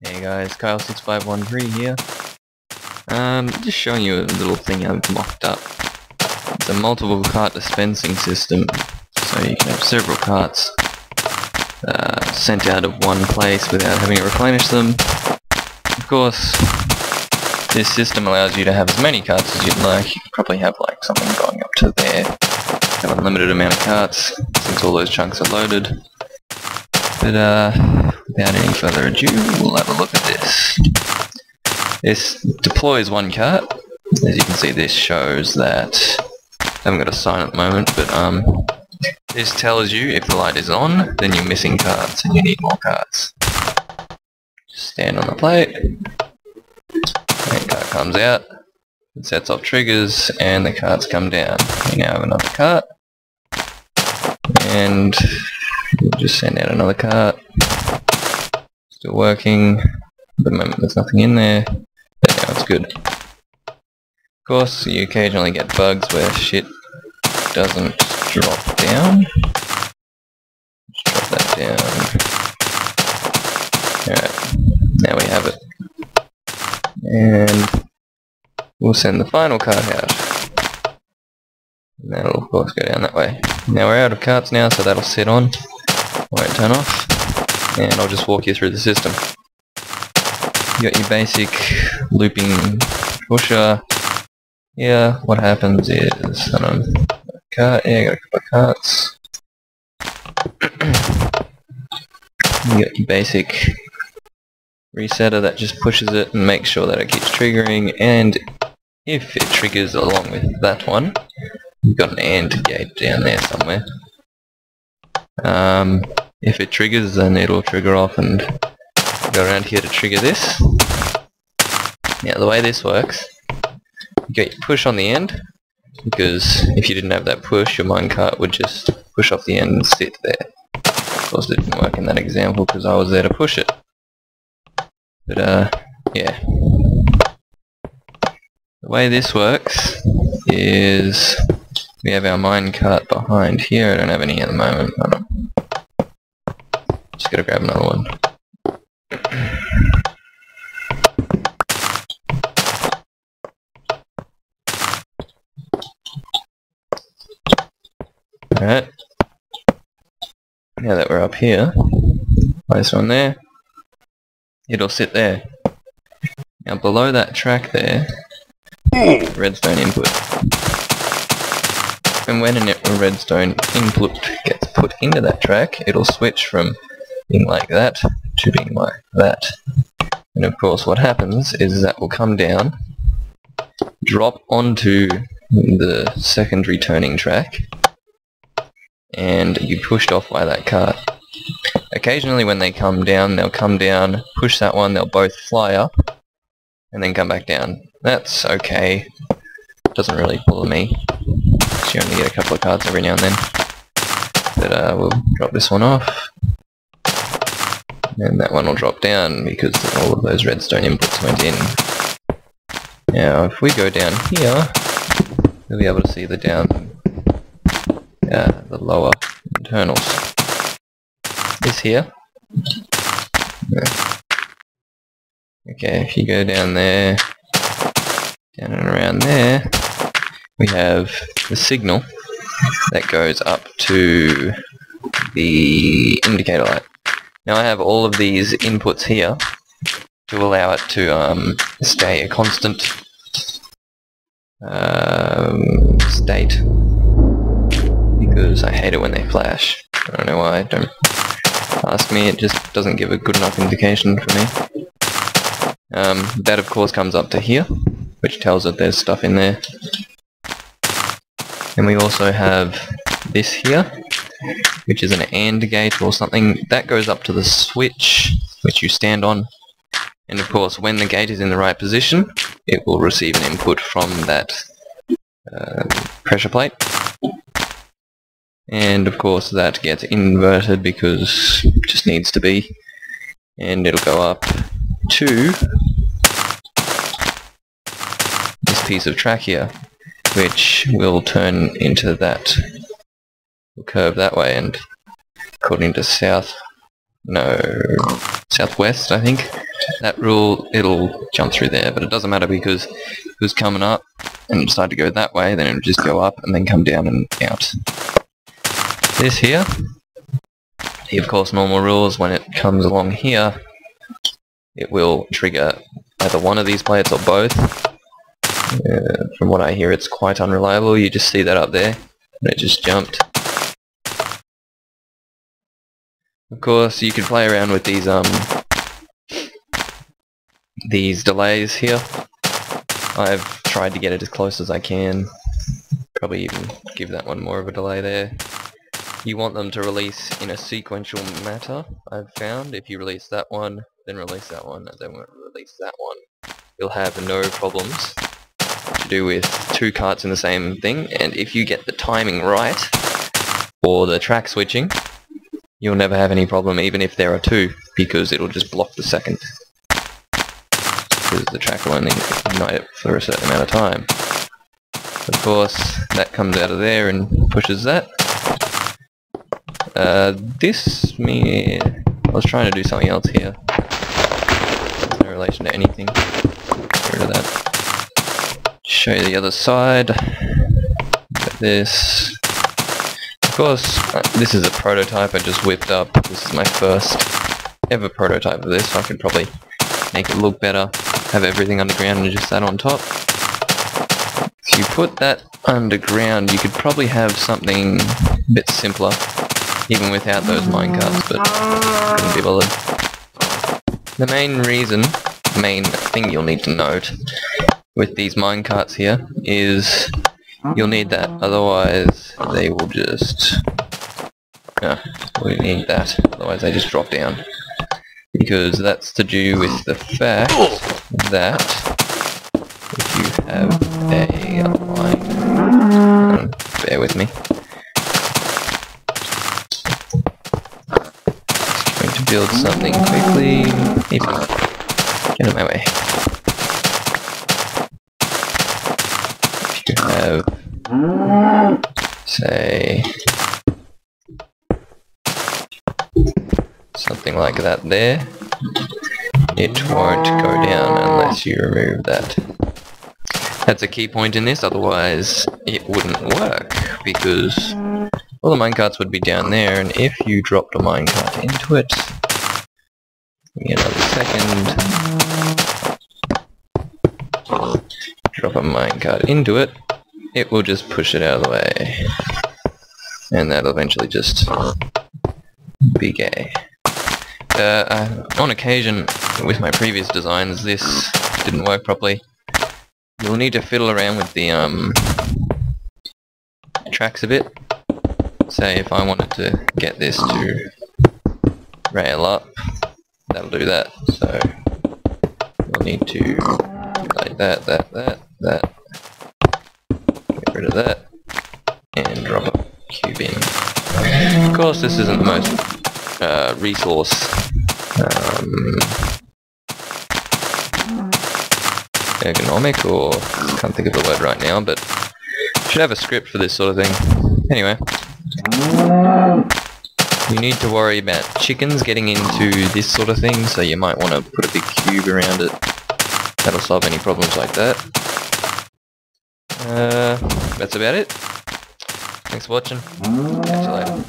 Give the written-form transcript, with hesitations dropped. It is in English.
Hey guys, Kyle6513 here. Just showing you a little thing I've mocked up. It's a multiple cart dispensing system, so you can have several carts sent out of one place without having to replenish them. Of course, this system allows you to have as many carts as you'd like. You could probably have like something going up to there. Have an unlimited amount of carts, since all those chunks are loaded. But without any further ado, we'll have a look at this. This deploys one cart. As you can see, this shows that I haven't got a sign at the moment, but this tells you if the light is on, then you're missing carts and you need more carts. Just stand on the plate, and cart comes out, it sets off triggers, and the carts come down. We now have another cart, and we'll just send out another cart. Still working. At the moment there's nothing in there, but now it's good. Of course, you occasionally get bugs where shit doesn't drop down. Just drop that down. Alright, now we have it. And we'll send the final cart out. And that'll of course go down that way. Now we're out of carts now, so that'll sit on. Won't turn off. And I'll just walk you through the system. You got your basic looping pusher. Yeah, what happens is, cart, yeah, I got a couple of carts. You got your basic resetter that just pushes it and makes sure that it keeps triggering, and if it triggers along with that one, you've got an AND gate down there somewhere. If it triggers, then it'll trigger off and go around here to trigger this. Now the way this works, you get your push on the end, because if you didn't have that push, your minecart would just push off the end and sit there. Of course it didn't work in that example because I was there to push it. But yeah. The way this works is we have our minecart behind here. I don't have any at the moment. Just gotta grab another one. Alright. Now that we're up here, place one there, it'll sit there. Now below that track there, redstone input. And when a redstone input gets put into that track, it'll switch from being like that to being like that. And of course what happens is that will come down, drop onto the secondary turning track, and you pushed off by that cart. Occasionally when they come down, they'll come down, push that one, they'll both fly up, and then come back down. That's okay. Doesn't really bother me. You only get a couple of cards every now and then. But we'll drop this one off. And that one will drop down because all of those redstone inputs went in. Now if we go down here, we'll be able to see the the lower internals. This here. Okay, if you go down there, down and around there, we have the signal that goes up to the indicator light. Now I have all of these inputs here to allow it to stay a constant state, because I hate it when they flash. I don't know why, don't ask me, it just doesn't give a good enough indication for me. That of course comes up to here, which tells it there's stuff in there. And we also have this here, which is an AND gate or something. That goes up to the switch, which you stand on. And of course, when the gate is in the right position, it will receive an input from that pressure plate. And of course, that gets inverted because it just needs to be. And it'll go up to this piece of track here, which will turn into that, will curve that way, and according to southwest I think, that rule, it'll jump through there, but it doesn't matter because if it was coming up and it decided to go that way, then it would just go up and then come down and out. This here, of course, normal rules, when it comes along here, it will trigger either one of these plates or both. From what I hear, it's quite unreliable. You just see that up there, and it just jumped. Of course, you can play around with these delays here. I've tried to get it as close as I can. Probably even give that one more of a delay there. You want them to release in a sequential manner, I've found. If you release that one, then release that one, and then release that one, you'll have no problems to do with two carts in the same thing. And if you get the timing right, or the track switching, you'll never have any problem even if there are two, because it'll just block the second. Because the track will only ignite it for a certain amount of time. Of course, that comes out of there and pushes that. I was trying to do something else here. No relation to anything. Get rid of that. Show you the other side. Got this. Of course, this is a prototype I just whipped up. This is my first ever prototype of this. I could probably make it look better. Have everything underground and just that on top. If you put that underground, you could probably have something a bit simpler, even without those minecarts, but couldn't be bothered. The main thing you'll need to note with these minecarts here is you'll need that, otherwise they will just... we need that, otherwise they just drop down. Because that's to do with the fact that if you have a line... bear with me. Just going to build something quickly. Get out of my way. If you have, say, something like that there, it won't go down unless you remove that. That's a key point in this, otherwise it wouldn't work, because all the minecarts would be down there, and if you dropped a minecart into it, give me another second, drop a minecart into it, it will just push it out of the way, and that'll eventually just be gay. On occasion, with my previous designs, this didn't work properly. You'll need to fiddle around with the tracks a bit. Say if I wanted to get this to rail up, that'll do that. So you'll need to do like that. Get rid of that and drop a cube in. Of course, this isn't the most resource ergonomic, or can't think of the word right now, but should have a script for this sort of thing. Anyway, you need to worry about chickens getting into this sort of thing, so you might want to put a big cube around it. That'll solve any problems like that. That's about it. Thanks for watching. Catch you later.